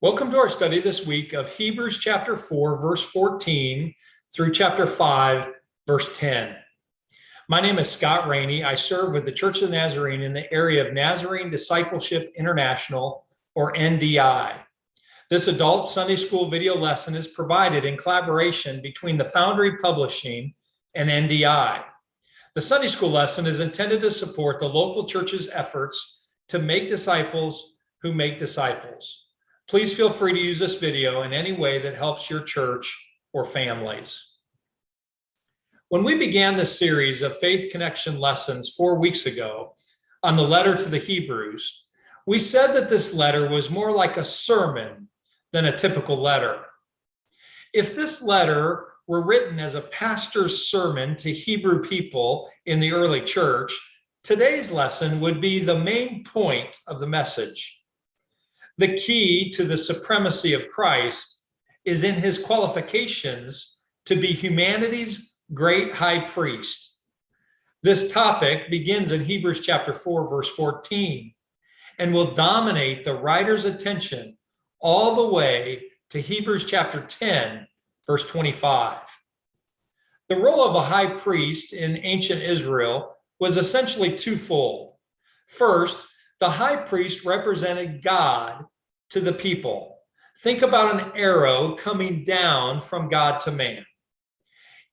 Welcome to our study this week of Hebrews chapter 4, verse 14 through chapter 5, verse 10. My name is Scott Rainey. I serve with the Church of the Nazarene in the area of Nazarene Discipleship International, or NDI. This adult Sunday school video lesson is provided in collaboration between the Foundry Publishing and NDI. The Sunday school lesson is intended to support the local church's efforts to make disciples who make disciples. Please feel free to use this video in any way that helps your church or families. When we began this series of Faith Connection lessons 4 weeks ago on the letter to the Hebrews, we said that this letter was more like a sermon than a typical letter. If this letter were written as a pastor's sermon to Hebrew people in the early church, today's lesson would be the main point of the message. The key to the supremacy of Christ is in his qualifications to be humanity's great high priest. This topic begins in Hebrews chapter 4, verse 14, and will dominate the writer's attention all the way to Hebrews chapter 10, verse 25. The role of a high priest in ancient Israel was essentially twofold. First, the high priest represented God to the people. Think about an arrow coming down from God to man.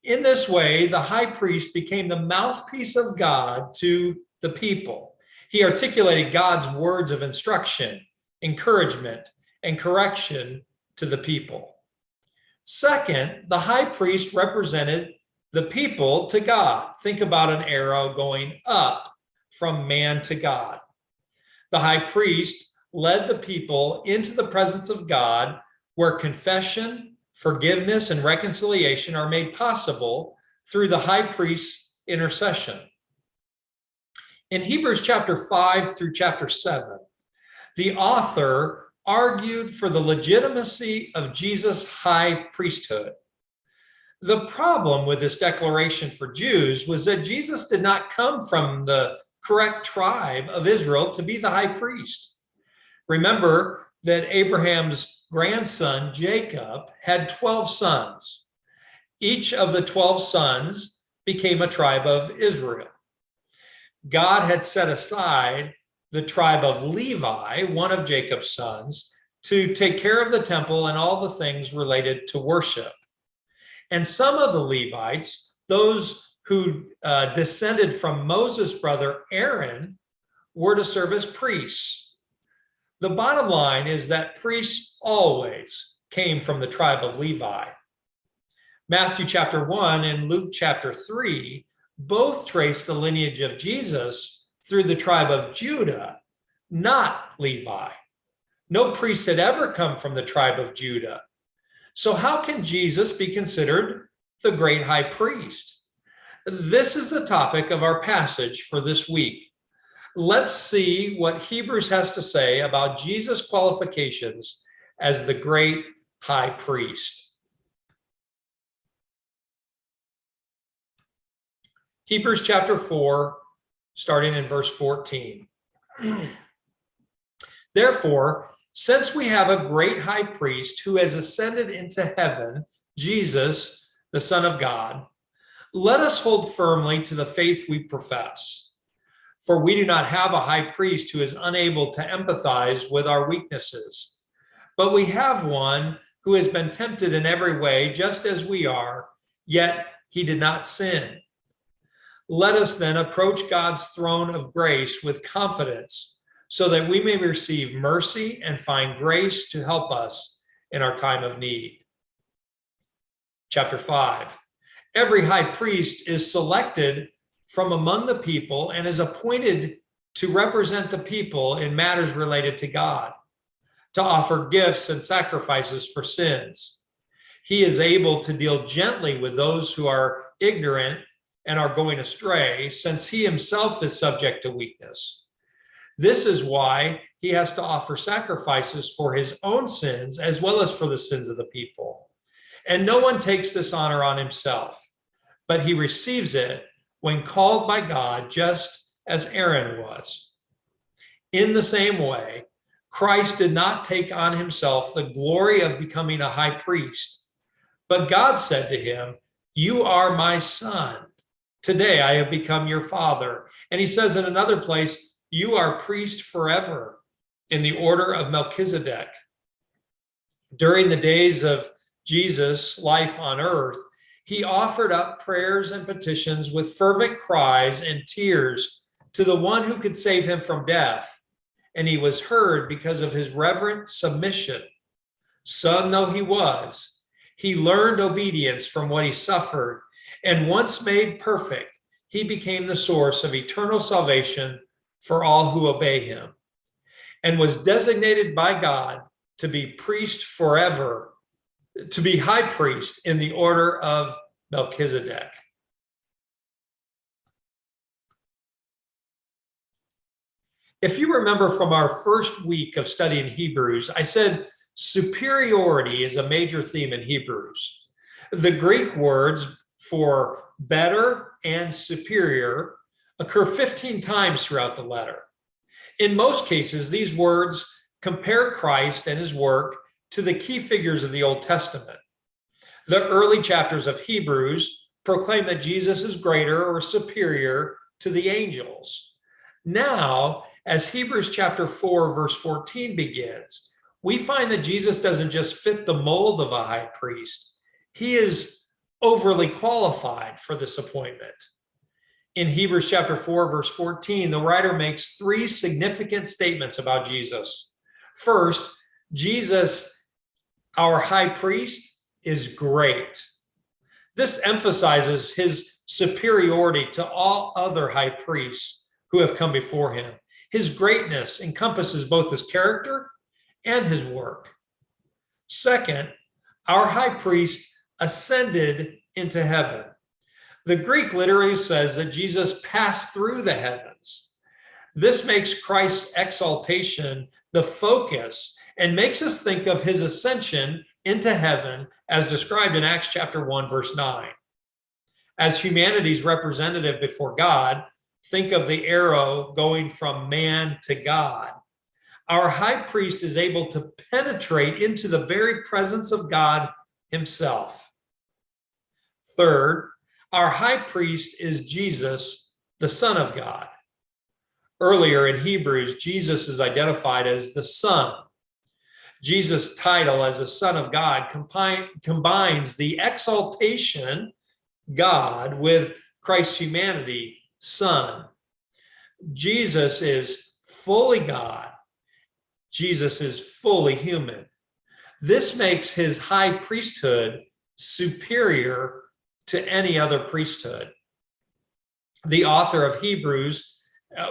In this way, the high priest became the mouthpiece of God to the people. He articulated God's words of instruction, encouragement, and correction to the people. Second, the high priest represented the people to God. Think about an arrow going up from man to God. The high priest led the people into the presence of God, where confession, forgiveness, and reconciliation are made possible through the high priest's intercession. In Hebrews chapter 5 through chapter 7, the author argued for the legitimacy of Jesus' high priesthood. The problem with this declaration for Jews was that Jesus did not come from the correct tribe of Israel to be the high priest. Remember that Abraham's grandson, Jacob, had 12 sons. Each of the 12 sons became a tribe of Israel. God had set aside the tribe of Levi, one of Jacob's sons, to take care of the temple and all the things related to worship. And some of the Levites, those who descended from Moses' brother Aaron, were to serve as priests. The bottom line is that priests always came from the tribe of Levi. Matthew chapter 1 and Luke chapter 3 both trace the lineage of Jesus through the tribe of Judah, not Levi. No priest had ever come from the tribe of Judah. So how can Jesus be considered the great high priest? This is the topic of our passage for this week. Let's see what Hebrews has to say about Jesus' qualifications as the great high priest. Hebrews chapter 4, starting in verse 14. Therefore, since we have a great high priest who has ascended into heaven, Jesus, the Son of God, let us hold firmly to the faith we profess. For we do not have a high priest who is unable to empathize with our weaknesses, but we have one who has been tempted in every way, just as we are, yet he did not sin. Let us then approach God's throne of grace with confidence, so that we may receive mercy and find grace to help us in our time of need. Chapter 5. Every high priest is selected from among the people and is appointed to represent the people in matters related to God, to offer gifts and sacrifices for sins. He is able to deal gently with those who are ignorant and are going astray, since he himself is subject to weakness. This is why he has to offer sacrifices for his own sins as well as for the sins of the people. And no one takes this honor on himself, but he receives it when called by God, just as Aaron was. In the same way, Christ did not take on himself the glory of becoming a high priest, but God said to him, "You are my son. Today I have become your father." And he says in another place, "You are priest forever in the order of Melchizedek." During the days of Jesus' life on earth, he offered up prayers and petitions with fervent cries and tears to the one who could save him from death. And he was heard because of his reverent submission. Son though he was, he learned obedience from what he suffered, and once made perfect, he became the source of eternal salvation for all who obey him, and was designated by God to be priest forever, to be high priest in the order of Melchizedek. If you remember from our first week of studying Hebrews, I said superiority is a major theme in Hebrews. The Greek words for better and superior occur 15 times throughout the letter. In most cases, these words compare Christ and his work to the key figures of the Old Testament. The early chapters of Hebrews proclaim that Jesus is greater or superior to the angels. Now, as Hebrews chapter 4, verse 14 begins, we find that Jesus doesn't just fit the mold of a high priest. He is overly qualified for this appointment. In Hebrews chapter 4, verse 14, the writer makes three significant statements about Jesus. First, Jesus, our high priest, is great. This emphasizes his superiority to all other high priests who have come before him. His greatness encompasses both his character and his work. Second, our high priest ascended into heaven. The Greek literally says that Jesus passed through the heavens. This makes Christ's exaltation the focus and makes us think of his ascension into heaven as described in Acts chapter 1, verse 9. As humanity's representative before God, think of the arrow going from man to God. Our high priest is able to penetrate into the very presence of God himself. Third, our high priest is Jesus, the Son of God. Earlier in Hebrews, Jesus is identified as the Son. Jesus' title as the Son of God combines the exaltation, God, with Christ's humanity, Son. Jesus is fully God. Jesus is fully human. This makes his high priesthood superior to any other priesthood. The author of Hebrews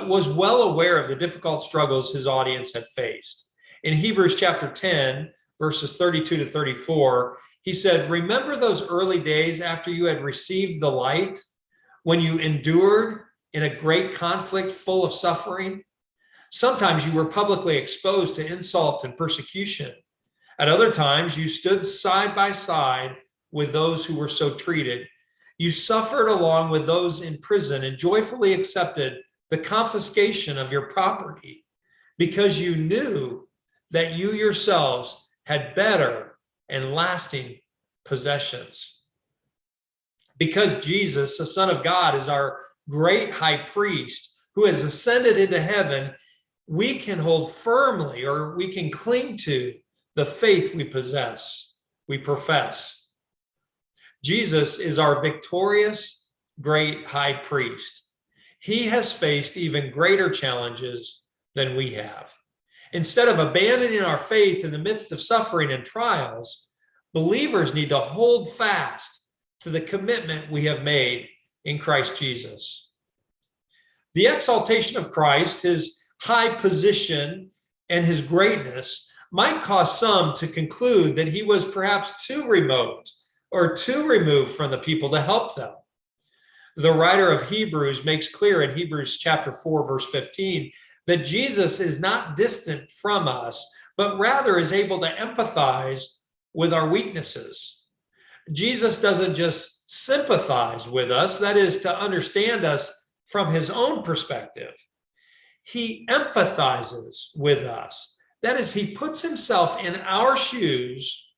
was well aware of the difficult struggles his audience had faced. In Hebrews chapter 10, verses 32 to 34, he said, "Remember those early days after you had received the light, when you endured in a great conflict full of suffering? Sometimes you were publicly exposed to insult and persecution. At other times, you stood side by side with those who were so treated. You suffered along with those in prison and joyfully accepted the confiscation of your property because you knew that you yourselves had better and lasting possessions." Because Jesus, the Son of God, is our great high priest who has ascended into heaven, we can hold firmly, or we can cling to the faith we possess, we profess. Jesus is our victorious great high priest. He has faced even greater challenges than we have. Instead of abandoning our faith in the midst of suffering and trials, believers need to hold fast to the commitment we have made in Christ Jesus. The exaltation of Christ, his high position, and his greatness might cause some to conclude that he was perhaps too remote or too removed from the people to help them. The writer of Hebrews makes clear in Hebrews chapter 4, verse 15, that Jesus is not distant from us, but rather is able to empathize with our weaknesses. Jesus doesn't just sympathize with us, that is, to understand us from his own perspective. He empathizes with us. That is, he puts himself in our shoes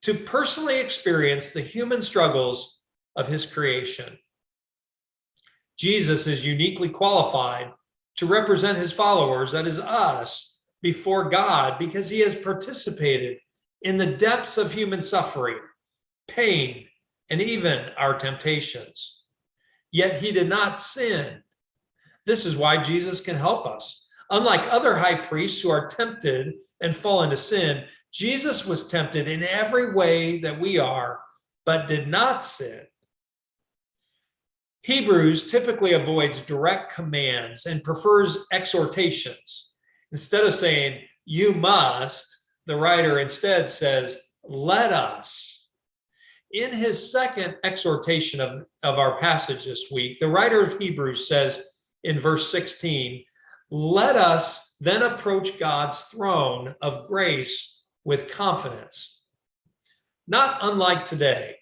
to personally experience the human struggles of his creation. Jesus is uniquely qualified to represent his followers, that is us, before God, because he has participated in the depths of human suffering, pain, and even our temptations. Yet he did not sin. This is why Jesus can help us. Unlike other high priests who are tempted and fall into sin, Jesus was tempted in every way that we are, but did not sin. Hebrews typically avoids direct commands and prefers exhortations. Instead of saying, you must, the writer instead says, let us. In his second exhortation of our passage this week, the writer of Hebrews says in verse 16, let us then approach God's throne of grace with confidence. Not unlike today,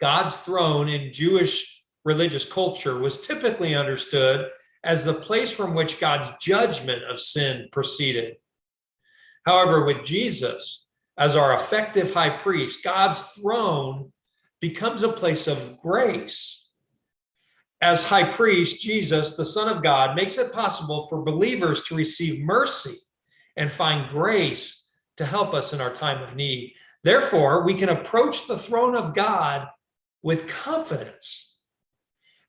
God's throne in Jewish religious culture was typically understood as the place from which God's judgment of sin proceeded. However, with Jesus as our effective high priest, God's throne becomes a place of grace. As high priest, Jesus, the Son of God, makes it possible for believers to receive mercy and find grace to help us in our time of need. Therefore, we can approach the throne of God with confidence.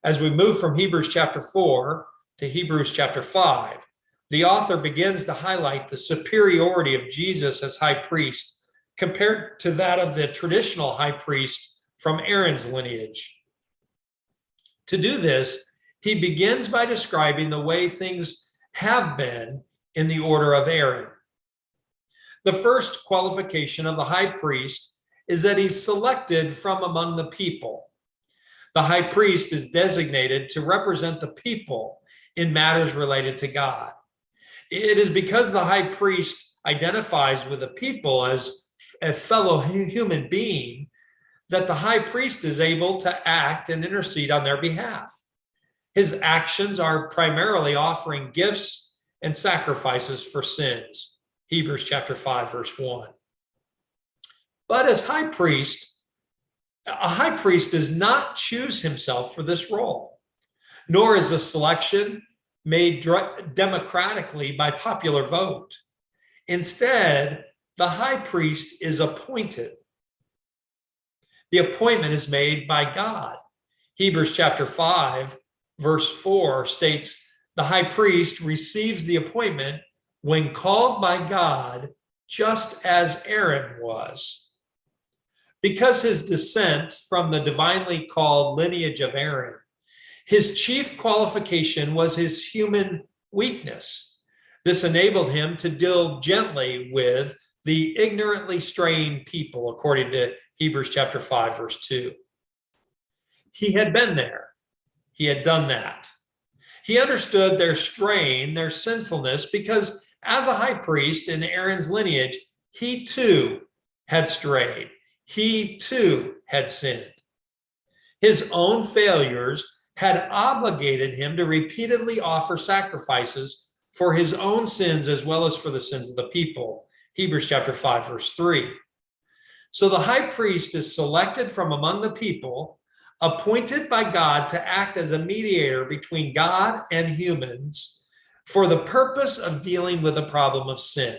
As we move from Hebrews chapter 4 to Hebrews chapter 5, the author begins to highlight the superiority of Jesus as high priest compared to that of the traditional high priest from Aaron's lineage. To do this, he begins by describing the way things have been in the order of Aaron. The first qualification of the high priest is that he's selected from among the people. The high priest is designated to represent the people in matters related to God. It is because the high priest identifies with the people as a fellow human being that the high priest is able to act and intercede on their behalf. His actions are primarily offering gifts and sacrifices for sins. Hebrews chapter 5, verse 1. But as high priest, a high priest does not choose himself for this role, nor is the selection made democratically by popular vote. Instead, the high priest is appointed. The appointment is made by God. Hebrews chapter 5, verse 4 states, the high priest receives the appointment when called by God, just as Aaron was. Because his descent from the divinely called lineage of Aaron, his chief qualification was his human weakness. This enabled him to deal gently with the ignorantly straying people, according to Hebrews chapter 5, verse 2. He had been there. He had done that. He understood their straying, their sinfulness, because as a high priest in Aaron's lineage, he too had strayed. He too had sinned. His own failures had obligated him to repeatedly offer sacrifices for his own sins as well as for the sins of the people. Hebrews chapter 5, verse 3. So the high priest is selected from among the people, appointed by God to act as a mediator between God and humans for the purpose of dealing with the problem of sin.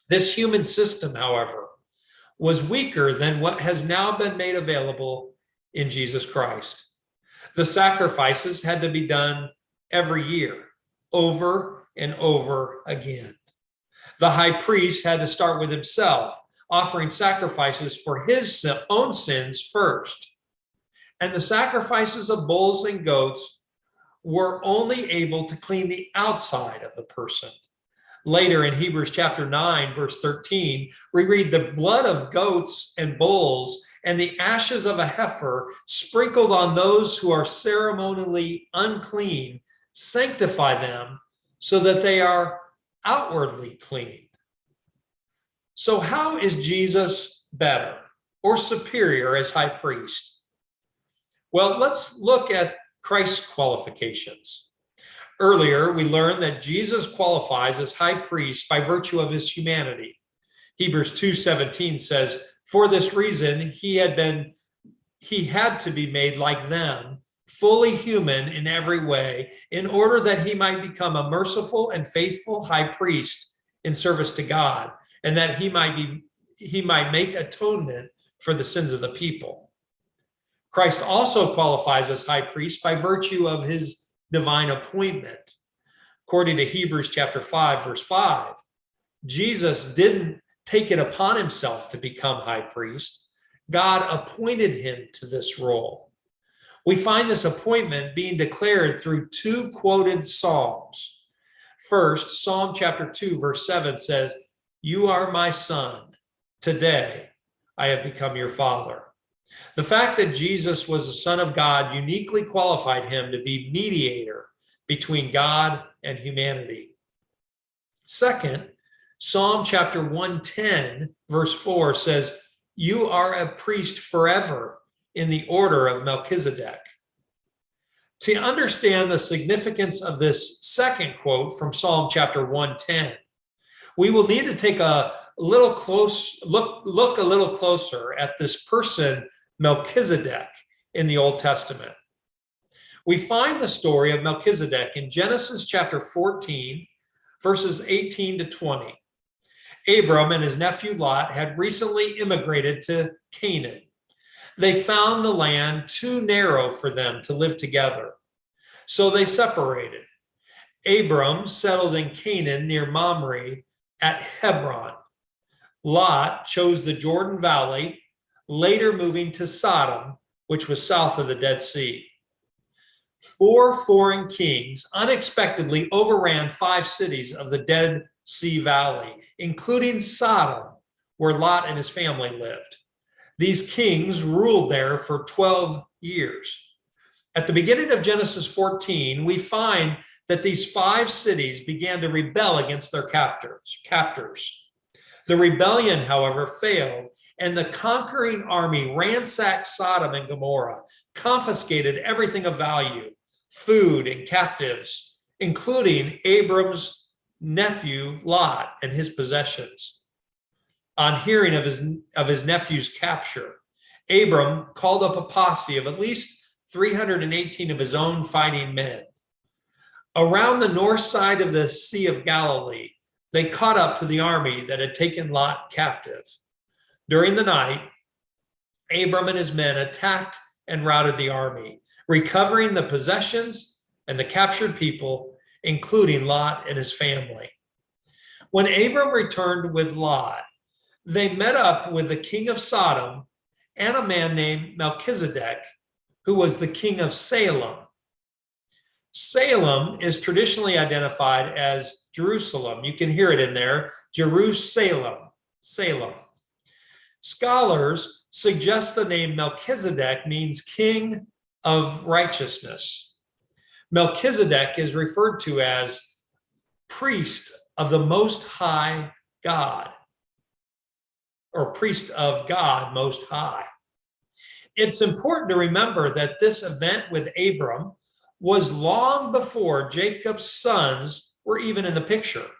This human system, however, was weaker than what has now been made available in Jesus Christ. The sacrifices had to be done every year, over and over again. The high priest had to start with himself, offering sacrifices for his own sins first. And the sacrifices of bulls and goats were only able to clean the outside of the person. Later in Hebrews chapter 9, verse 13, we read the blood of goats and bulls and the ashes of a heifer sprinkled on those who are ceremonially unclean, sanctify them so that they are outwardly clean. So how is Jesus better or superior as high priest? Well, let's look at Christ's qualifications. Earlier, we learned that Jesus qualifies as high priest by virtue of his humanity. Hebrews 2:17 says, "For this reason, he had to be made like them, fully human in every way, in order that he might become a merciful and faithful high priest in service to God, and that he might make atonement for the sins of the people." Christ also qualifies as high priest by virtue of his divine appointment. According to Hebrews chapter 5, verse 5, Jesus didn't take it upon himself to become high priest. God appointed him to this role. We find this appointment being declared through two quoted psalms. First, Psalm chapter 2, verse 7 says, "You are my son. Today I have become your father." The fact that Jesus was the Son of God uniquely qualified him to be mediator between God and humanity. Second, Psalm chapter 110, verse 4 says, "You are a priest forever in the order of Melchizedek." To understand the significance of this second quote from Psalm chapter 110, we will need to take a look a little closer at this person, Melchizedek, in the Old Testament. We find the story of Melchizedek in Genesis chapter 14, verses 18 to 20. Abram and his nephew Lot had recently immigrated to Canaan. They found the land too narrow for them to live together, so they separated. Abram settled in Canaan near Mamre at Hebron. Lot chose the Jordan Valley, later moving to Sodom, which was south of the Dead Sea. 4 foreign kings unexpectedly overran 5 cities of the Dead Sea Valley, including Sodom, where Lot and his family lived. These kings ruled there for 12 years. At the beginning of Genesis 14, we find that these 5 cities began to rebel against their captors. The rebellion, however, failed, and the conquering army ransacked Sodom and Gomorrah, confiscated everything of value, food and captives, including Abram's nephew Lot and his possessions. On hearing of his nephew's capture, Abram called up a posse of at least 318 of his own fighting men. Around the north side of the Sea of Galilee, they caught up to the army that had taken Lot captive. During the night, Abram and his men attacked and routed the army, recovering the possessions and the captured people, including Lot and his family. When Abram returned with Lot, they met up with the king of Sodom and a man named Melchizedek, who was the king of Salem. Salem is traditionally identified as Jerusalem. You can hear it in there, Jerusalem, Salem. Scholars suggest the name Melchizedek means king of righteousness. Melchizedek is referred to as priest of the Most High God, or priest of God Most High. It's important to remember that this event with Abram was long before Jacob's sons were even in the picture.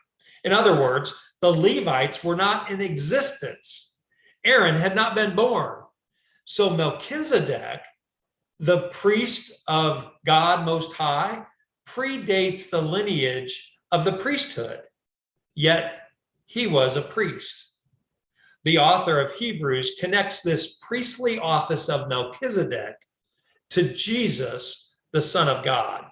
In other words, the Levites were not in existence. Aaron had not been born. So Melchizedek, the priest of God Most High, predates the lineage of the priesthood, yet he was a priest. The author of Hebrews connects this priestly office of Melchizedek to Jesus, the Son of God.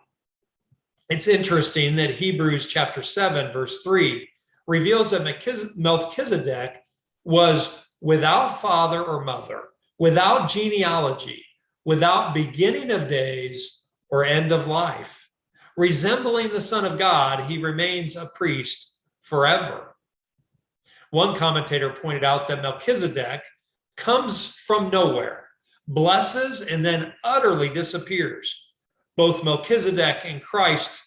It's interesting that Hebrews chapter 7, verse 3 reveals that Melchizedek was without father or mother, without genealogy, without beginning of days or end of life. Resembling the Son of God, he remains a priest forever. One commentator pointed out that Melchizedek comes from nowhere, blesses, and then utterly disappears. Both Melchizedek and Christ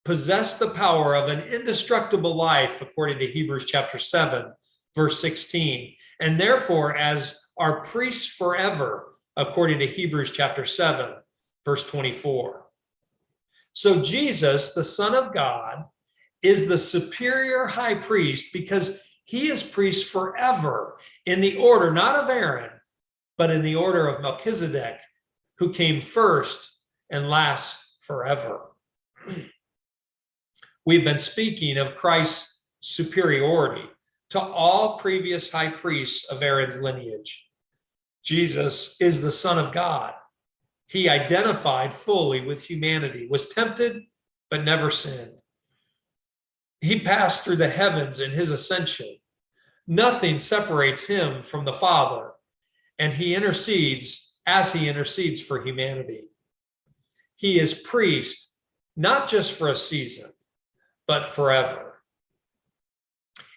possess the power of an indestructible life, according to Hebrews chapter 7, verse 16, and therefore as our priests forever, according to Hebrews chapter 7, verse 24. So Jesus, the Son of God, is the superior high priest because he is priest forever in the order, not of Aaron, but in the order of Melchizedek, who came first and lasts forever. We've been speaking of Christ's superiority to all previous high priests of Aaron's lineage. Jesus is the Son of God. He identified fully with humanity, was tempted, but never sinned. He passed through the heavens in his ascension. Nothing separates him from the Father, and he intercedes as he intercedes for humanity. He is priest, not just for a season, but forever.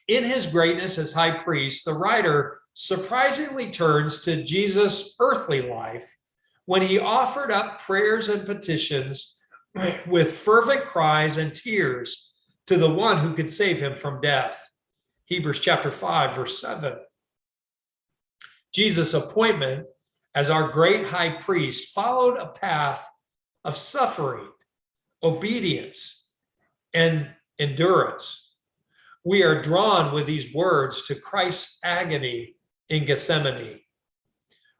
In his greatness as high priest, the writer surprisingly turns to Jesus' earthly life when he offered up prayers and petitions with fervent cries and tears to the one who could save him from death. Hebrews chapter 5, verse 7. Jesus' appointment as our great high priest followed a path of suffering, obedience, and endurance. We are drawn with these words to Christ's agony in Gethsemane.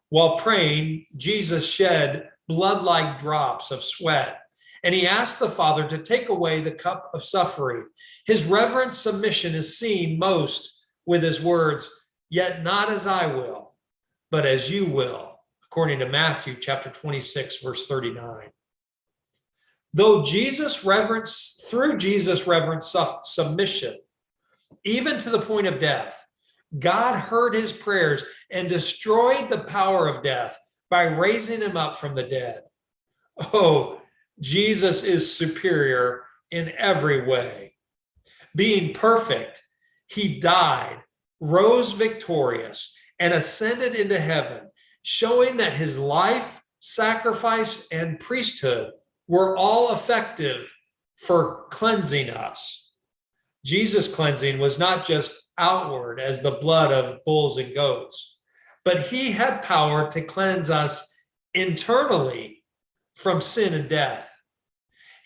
While praying, Jesus shed blood-like drops of sweat, and he asked the Father to take away the cup of suffering. His reverent submission is seen most with his words, "Yet not as I will, but as you will," according to Matthew chapter 26, verse 39. Through Jesus' reverent submission, even to the point of death, God heard his prayers and destroyed the power of death by raising him up from the dead. Oh, Jesus is superior in every way. Being perfect, he died, rose victorious, and ascended into heaven, showing that his life, sacrifice, and priesthood were all effective for cleansing us. Jesus' cleansing was not just outward as the blood of bulls and goats, but he had power to cleanse us internally from sin and death.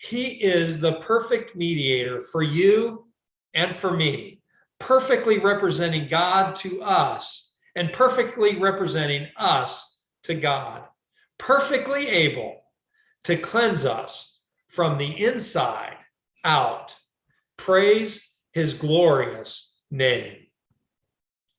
He is the perfect mediator for you and for me, perfectly representing God to us and perfectly representing us to God, perfectly able to cleanse us from the inside out. Praise his glorious name.